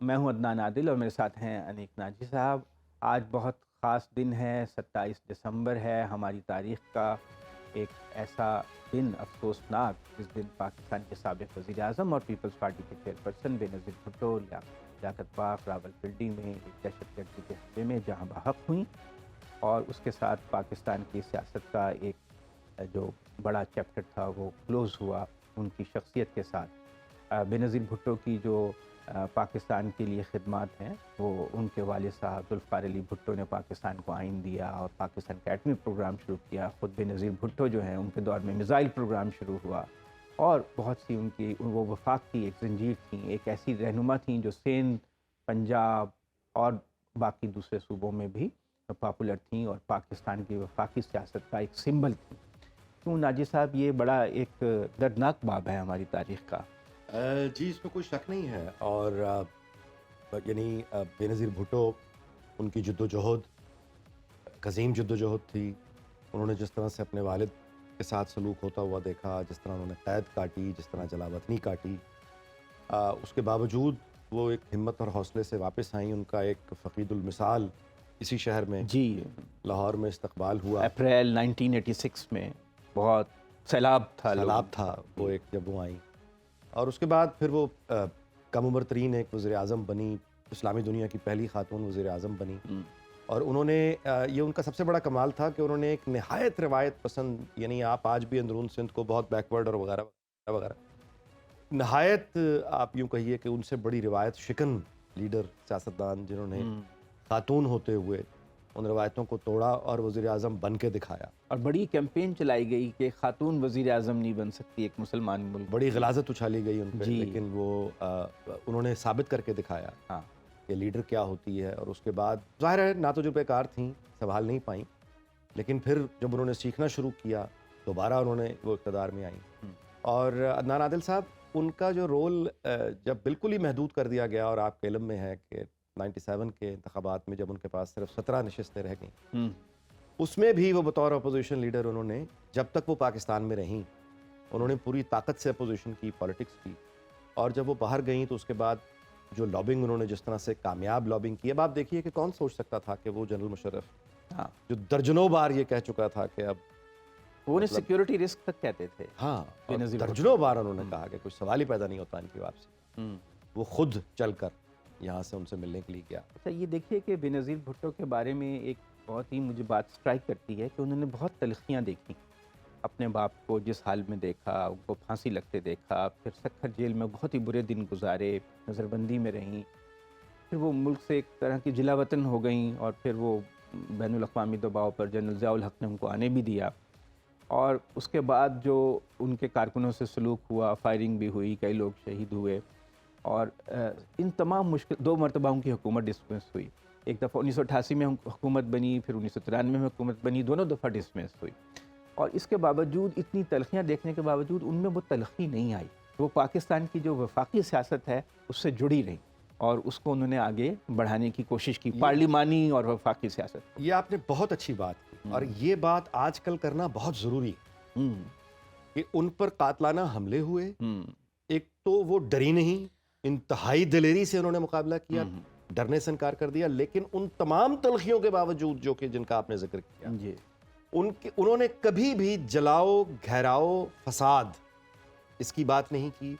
میں ہوں عدنان عادل اور میرے ساتھ ہیں انیک ناجی صاحب۔ آج بہت خاص دن ہے، 27 دسمبر ہے، ہماری تاریخ کا ایک ایسا دن افسوسناک جس دن پاکستان کے سابق وزیر اعظم اور پیپلز پارٹی کے چیئرپرسن بے نظیر بھٹو لیاقت باغ راولپنڈی میں ایک دہشت گردی کے حملے میں جہاں بحق ہوئیں، اور اس کے ساتھ پاکستان کی سیاست کا ایک جو بڑا چیپٹر تھا وہ کلوز ہوا ان کی شخصیت کے ساتھ۔ بے نظیر بھٹو کی جو پاکستان کے لیے خدمات ہیں وہ ان کے والد صاحب ذوالفقار علی بھٹو نے پاکستان کو آئین دیا اور پاکستان کا ایٹمی پروگرام شروع کیا۔ خود بے نظیر بھٹو جو ہیں ان کے دور میں میزائل پروگرام شروع ہوا، اور بہت سی ان کی وہ وفاق کی ایک زنجیر تھیں، ایک ایسی رہنما تھیں جو سندھ، پنجاب اور باقی دوسرے صوبوں میں بھی پاپولر تھیں اور پاکستان کی وفاقی سیاست کا ایک سمبل تھیں۔ کیوں ناجی صاحب، یہ بڑا ایک دردناک باب ہے ہماری تاریخ کا۔ جی، اس میں کوئی شک نہیں ہے، اور یعنی بے نظیر بھٹو، ان کی جد و جہد عظیم جد و جہد تھی۔ انہوں نے جس طرح سے اپنے والد کے ساتھ سلوک ہوتا ہوا دیکھا، جس طرح انہوں نے قید کاٹی، جس طرح جلا وطنی کاٹی، اس کے باوجود وہ ایک ہمت اور حوصلے سے واپس آئیں۔ ان کا ایک فقید المثال اسی شہر میں جی، لاہور میں استقبال ہوا۔ اپریل 1986 میں بہت سیلاب تھا، سیلاب تھا وہ ایک جب وہ آئیں، اور اس کے بعد پھر وہ کم عمر ترین ایک وزیر اعظم بنی، اسلامی دنیا کی پہلی خاتون وزیر اعظم بنی۔ اور انہوں نے یہ ان کا سب سے بڑا کمال تھا کہ انہوں نے ایک نہایت روایت پسند، یعنی آپ آج بھی اندرون سندھ کو بہت بیکورڈ اور وغیرہ وغیرہ وغیرہ، نہایت آپ یوں کہیے کہ ان سے بڑی روایت شکن لیڈر، سیاستدان، جنہوں نے خاتون ہوتے ہوئے ان روایتوں کو توڑا اور وزیر اعظم بن کے دکھایا۔ اور بڑی کیمپین چلائی گئی کہ خاتون وزیر اعظم نہیں بن سکتی ایک مسلمان ملک۔ بڑی غلاظت اچھالی گئی ان پہ، جی، لیکن وہ انہوں نے ثابت کر کے دکھایا ہاں، کہ لیڈر کیا ہوتی ہے۔ اور اس کے بعد ظاہر ہے ناتجربہ کار تھیں، سنبھال نہیں پائیں، لیکن پھر جب انہوں نے سیکھنا شروع کیا دوبارہ انہوں نے وہ اقتدار میں آئیں۔ اور عدنان عادل صاحب، ان کا جو رول جب بالکل ہی محدود کر دیا گیا، اور آپ کے علم میں ہے کہ 97 کے انتخابات میں جب ان کے پاس صرف 17 نشستیں رہ گئیں، اس میں بھی وہ بطور اپوزیشن لیڈر انہوں نے، جب تک وہ پاکستان میں رہیں، انہوں نے پوری طاقت سے اپوزیشن کی، پالیٹکس کی۔ اور جب وہ باہر گئیں تو اس کے بعد جو لابنگ انہوں نے جس طرح سے کامیاب لابنگ کی، اب آپ دیکھیے کہ کون سوچ سکتا تھا کہ وہ جنرل مشرف، ہاں، جو درجنوں بار یہ کہہ چکا تھا کہ اب وہ انہیں سیکیورٹی رسک تک کہتے تھے۔ ہاں، بے اور نظیر درجنوں بار انہوں نے کہا کہ کوئی سوال ہی پیدا نہیں ہوتا ان کی واپسی، وہ خود چل کر یہاں سے ان سے ملنے کے لیے گیا۔ اچھا، یہ دیکھیے کہ بے نظیر بھٹو کے بارے میں ایک بہت ہی مجھے بات سٹرائک کرتی ہے کہ انہوں نے بہت تلخیاں دیکھی، اپنے باپ کو جس حال میں دیکھا، ان کو پھانسی لگتے دیکھا، پھر سکھر جیل میں بہت ہی برے دن گزارے، نظر بندی میں رہیں، پھر وہ ملک سے ایک طرح کی جلا وطن ہو گئیں، اور پھر وہ بین الاقوامی دباؤ پر جنرل ضیاء الحق نے ان کو آنے بھی دیا، اور اس کے بعد جو ان کے کارکنوں سے سلوک ہوا، فائرنگ بھی ہوئی، کئی لوگ شہید ہوئے، اور ان تمام مشکل 2 مرتبہ ان کی حکومت ڈسمس ہوئی۔ ایک دفعہ 1988 میں حکومت بنی، پھر 1993 میں حکومت بنی، دونوں دفعہ ڈسمس ہوئی، اور اس کے باوجود اتنی تلخیاں دیکھنے کے باوجود ان میں وہ تلخی نہیں آئی، وہ پاکستان کی جو وفاقی سیاست ہے اس سے جڑی رہیں، اور اس کو انہوں نے آگے بڑھانے کی کوشش کی، پارلیمانی اور وفاقی سیاست۔ یہ آپ نے بہت اچھی بات کی، اور یہ بات آج کل کرنا بہت ضروری ہے کہ ان پر قاتلانہ حملے ہوئے، ایک تو وہ ڈری نہیں، انتہائی دلیری سے انہوں نے مقابلہ کیا، ڈرنے سے انکار کر دیا، لیکن ان تمام تلخیوں کے باوجود جو کہ جن کا آپ نے ذکر کیا، جی، انہوں نے کبھی بھی جلاؤ، گھیراؤ، فساد اس کی بات نہیں کی۔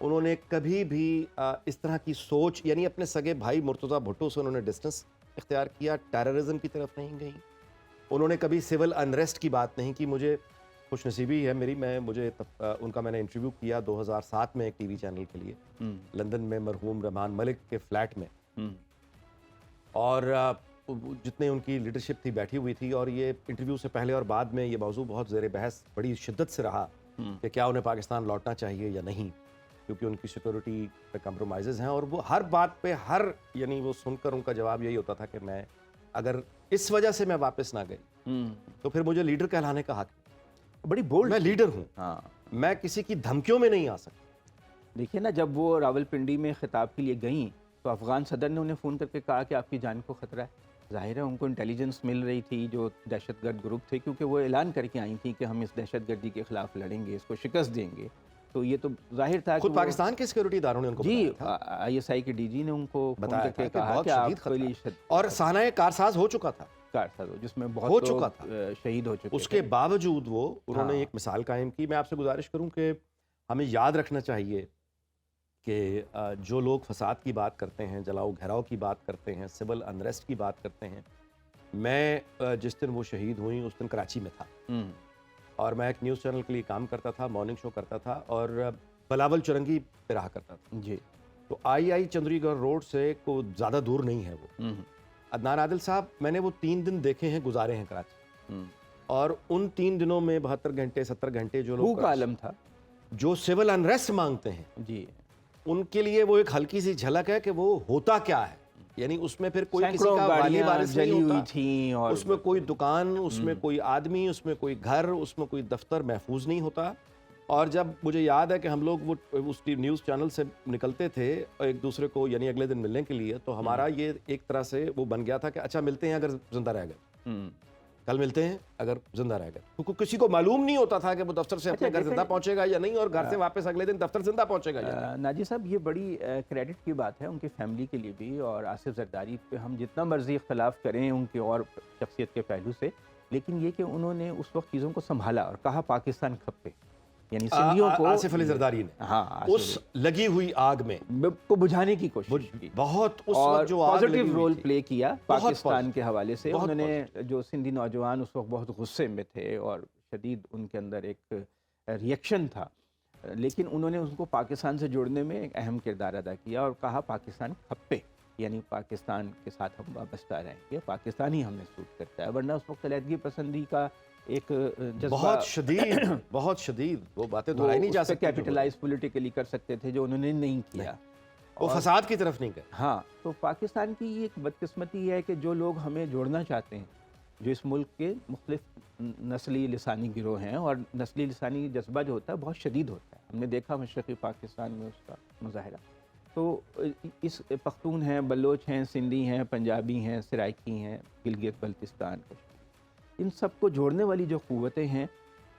انہوں نے کبھی بھی اس طرح کی سوچ، یعنی اپنے سگے بھائی مرتضیٰ بھٹو سے انہوں نے ڈسٹنس اختیار کیا، ٹیررزم کی طرف نہیں گئی۔ انہوں نے کبھی سول انریسٹ کی بات نہیں کی۔ مجھے خوش نصیبی ہے میری، مجھے ان کا میں نے انٹرویو کیا 2007 میں ایک ٹی وی چینل کے لیے، لندن میں مرحوم رحمان ملک کے فلیٹ میں، اور جتنے ان کی لیڈرشپ تھی بیٹھی ہوئی تھی، اور یہ انٹرویو سے پہلے اور بعد میں یہ موضوع بہت زیر بحث بڑی شدت سے رہا کہ کیا انہیں پاکستان لوٹنا چاہیے یا نہیں، کیونکہ ان کی سیکورٹی پہ کمپرومائزز ہیں، اور وہ ہر بات پہ یعنی وہ سن کر ان کا جواب یہی ہوتا تھا کہ میں اگر اس وجہ سے میں واپس نہ گئی تو پھر مجھے لیڈر کہلانے کا حق ہے، بڑی بولڈ، میں لیڈر ہوں، ہاں، میں کسی کی دھمکیوں میں نہیں آ سکتا۔ دیکھیے نا، جب وہ راولپنڈی میں خطاب کے لیے گئیں تو افغان صدر نے انہیں فون کر کے کہا کہ آپ کی جان کو خطرہ ہے۔ ظاہر ہے ان کو انٹیلیجنس مل رہی تھی جو دہشت گرد گروپ تھے، کیونکہ وہ اعلان کر کے آئی تھیں کہ ہم اس دہشت گردی کے خلاف لڑیں گے، اس کو شکست دیں گے، تو یہ تو ظاہر تھا کہ خود پاکستان کے سیکورٹی اداروں نے ان کو جی بتایا تھا، ISI کے DG نے ان کو بتایا فون تھا کر کہ کے کہا بہت کہ آپ شدید کے لیے خطرہ اور سانحہ کارساز ہو چکا تھا، جس میں ہو بہت چکا لوگ تھا، شہید ہو چکے اس کے تھے۔ باوجود انہوں نے ایک مثال قائم کی۔ میں آپ سے گزارش کروں کہ ہمیں یاد رکھنا چاہیے کہ جو لوگ فساد کی بات کرتے ہیں، جلاؤ گھیراؤ کی بات کرتے ہیں، سول انریسٹ کی بات کرتے ہیں، میں جس دن وہ شہید ہوئیں اس دن کراچی میں تھا، اور میں ایک نیوز چینل کے لیے کام کرتا تھا، مارننگ شو کرتا تھا، اور بلاول چرنگی پہ رہا کرتا تھا۔ جی تو آئی چندری گڑھ روڈ سے کو زیادہ دور نہیں ہے وہ۔ عدنان عادل صاحب، میں نے وہ 3 دن دیکھے ہیں، گزارے ہیں کراچی، اور ان 3 دنوں میں 72 گھنٹے 70 گھنٹے جو لوگ کا عالم تھا، جو سول انریسٹ مانگتے ہیں، جی ان کے لیے وہ ایک ہلکی سی جھلک ہے کہ وہ ہوتا کیا ہے، یعنی اس میں پھر کوئی کسی کا والی وارث نہیں جلی ہوئی ہوتا، تھیں، اور اس میں کوئی دکان، اس میں کوئی آدمی، اس میں کوئی گھر، اس میں کوئی دفتر محفوظ نہیں ہوتا۔ اور جب مجھے یاد ہے کہ ہم لوگ وہ اس نیوز چینل سے نکلتے تھے ایک دوسرے کو، یعنی اگلے دن ملنے کے لیے، تو ہمارا یہ ایک طرح سے وہ بن گیا تھا کہ اچھا ملتے ہیں اگر زندہ رہ گئے، کل ملتے ہیں اگر زندہ رہ گئے، کیونکہ کسی کو معلوم نہیں ہوتا تھا کہ وہ دفتر سے اپنے گھر زندہ پہنچے گا یا نہیں، اور گھر سے واپس اگلے دن دفتر زندہ پہنچے گا یا نہیں۔ ناجی صاحب، یہ بڑی کریڈٹ کی بات ہے ان کی فیملی کے لیے بھی، اور آصف زرداری پہ ہم جتنا مرضی اختلاف کریں ان کی اور شخصیت کے پہلو سے، لیکن یہ کہ انہوں نے اس وقت چیزوں کو سنبھالا اور کہا پاکستان کھپے، یعنی سندھیوں کو آصف علی زرداری نے اس لگی ہوئی آگ میں کو بجھانے کی کوشش کی، بہت اس اور وقت جو آگ پازیٹیو لگی رول ہوئی پلے کیا پاکستان کے حوالے سے۔ بہت انہوں نے جو سندھی نوجوان اس وقت بہت غصے میں تھے اور شدید ان کے اندر ایک ریئیکشن تھا، لیکن انہوں نے اس کو پاکستان سے جوڑنے میں ایک اہم کردار ادا کیا اور کہا پاکستان کھپے، یعنی پاکستان کے ساتھ ہم وابستہ رہیں گے، پاکستان ہی ہمیں سوٹ کرتا ہے، ورنہ اس وقت علیحدگی پسندی کا ایک جذبہ بہت شدید وہ باتیں دہرائی نہیں جا سکتی، کیپٹلائز پولیٹیکلی کر سکتے تھے جو انہوں نے نہیں کیا، وہ فساد کی طرف نہیں گئے۔ ہاں، تو پاکستان کی یہ ایک بدقسمتی ہے کہ جو لوگ ہمیں جوڑنا چاہتے ہیں، جو اس ملک کے مختلف نسلی لسانی گروہ ہیں، اور نسلی لسانی جذبہ جو ہوتا ہے بہت شدید ہوتا ہے، ہم نے دیکھا مشرقی پاکستان میں اس کا مظاہرہ، تو اس پختون ہیں، بلوچ ہیں، سندھی ہیں، پنجابی ہیں، سرائکی ہیں، گلگت بلتستان، ان سب کو جوڑنے والی جو قوتیں ہیں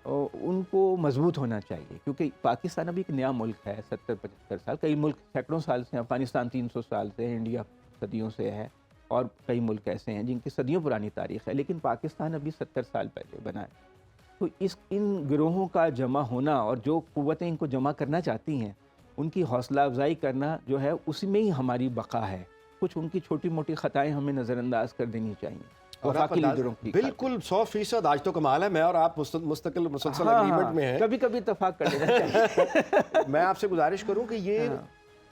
ان کو مضبوط ہونا چاہیے، کیونکہ پاکستان ابھی ایک نیا ملک ہے، 70-75 سال، کئی ملک سینکڑوں سال سے ہیں، افغانستان 300 سال سے ہے، انڈیا صدیوں سے ہے، اور کئی ملک ایسے ہیں جن کی صدیوں پرانی تاریخ ہے، لیکن پاکستان ابھی 70 سال پہلے بنا ہے۔ تو ان گروہوں کا جمع ہونا اور جو قوتیں ان کو جمع کرنا چاہتی ہیں ان کی حوصلہ افزائی کرنا جو ہے، اسی میں ہی ہماری بقا ہے۔ کچھ ان کی چھوٹی موٹی خطائیں ہمیں نظر انداز کر دینی چاہیے، بالکل 100%۔ آج تو کمال ہے، میں اور آپ مسلسل اگریمنٹ میں ہیں، کبھی کبھی اتفاق کر لینا چاہیے۔ میں آپ سے گزارش کروں کہ یہ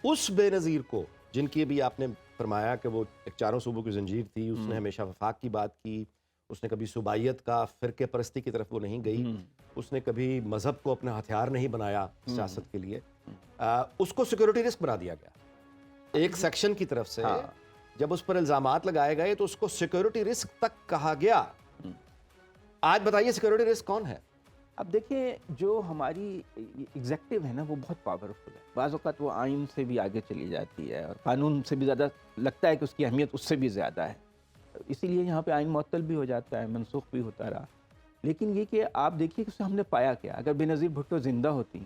اس بے نظیر کو، جن کی بھی آپ نے فرمایا کہ وہ ایک 4 صوبوں کی زنجیر تھی، اس نے ہمیشہ وفاق کی بات کی، اس نے کبھی صوبائیت کا فرقے پرستی کی طرف وہ نہیں گئی، اس نے کبھی مذہب کو اپنا ہتھیار نہیں بنایا سیاست کے لیے، اس کو سیکورٹی رسک بنا دیا گیا ایک سیکشن کی طرف سے۔ جب اس پر الزامات لگائے گئے تو اس کو سیکورٹی رسک تک کہا گیا۔ آج بتائیے سیکورٹی رسک کون ہے؟ اب دیکھیں، جو ہماری ایگزیکٹو ہے نا، وہ بہت پاورفل ہے، بعض اوقات وہ آئین سے بھی آگے چلی جاتی ہے، اور قانون سے بھی زیادہ لگتا ہے کہ اس کی اہمیت اس سے بھی زیادہ ہے، اسی لیے یہاں پہ آئین معطل بھی ہو جاتا ہے، منسوخ بھی ہوتا رہا۔ لیکن یہ کہ آپ دیکھیے کہ اس سے ہم نے پایا کیا، اگر بے نظیر بھٹو زندہ ہوتی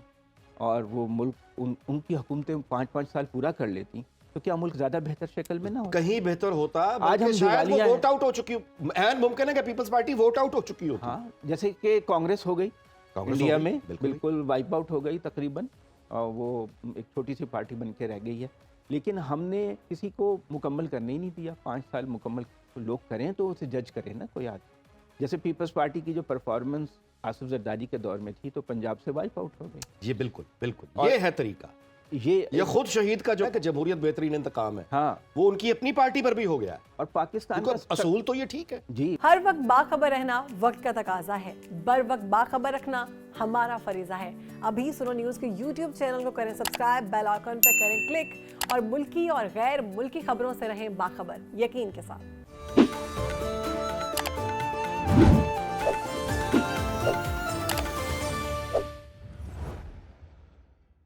اور وہ ملک ان کی حکومتیں 5-5 سال پورا کر لیتی تو کیا ملک زیادہ بہتر شکل میں نہ ہوتا؟ کہیں بہتر ہوتا۔ آج ہم شاید وہ ووٹ آؤٹ ہو چکی، عین ممکن ہے کہ پیپلز پارٹی ووٹ آؤٹ ہو چکی ہوتی۔ ہاں، جیسے کہ کانگریس ہو گئی انڈیا میں، بالکل وائپ آؤٹ ہو گئی تقریباً، اور وہ ایک چھوٹی سی پارٹی بن کے رہ گئی ہے، لیکن ہم نے کسی کو مکمل کرنے ہی نہیں دیا۔ 5 سال مکمل لوگ کریں تو اسے جج کریں نا کوئی آدمی۔ جیسے پیپلز پارٹی کی جو پرفارمنس آصف زرداری کے دور میں تھی تو پنجاب سے وائپ آؤٹ ہو گئی۔ یہ بالکل یہ ہے طریقہ، یہ خود شہید کا جو ہے کہ جمہوریت بہترین انتقام ہے، ہاں، وہ ان کی اپنی پارٹی پر بھی ہو گیا ہے، اور پاکستان کا اصول تو یہ ٹھیک ہے۔ جی، ہر وقت باخبر رہنا وقت کا تقاضا ہے، بر وقت باخبر رکھنا ہمارا فریضہ ہے۔ ابھی سنو نیوز کے یوٹیوب چینل کو کریں سبسکرائب، بیل آئیکن پہ کریں کلک، اور ملکی اور غیر ملکی خبروں سے رہیں باخبر، یقین کے ساتھ۔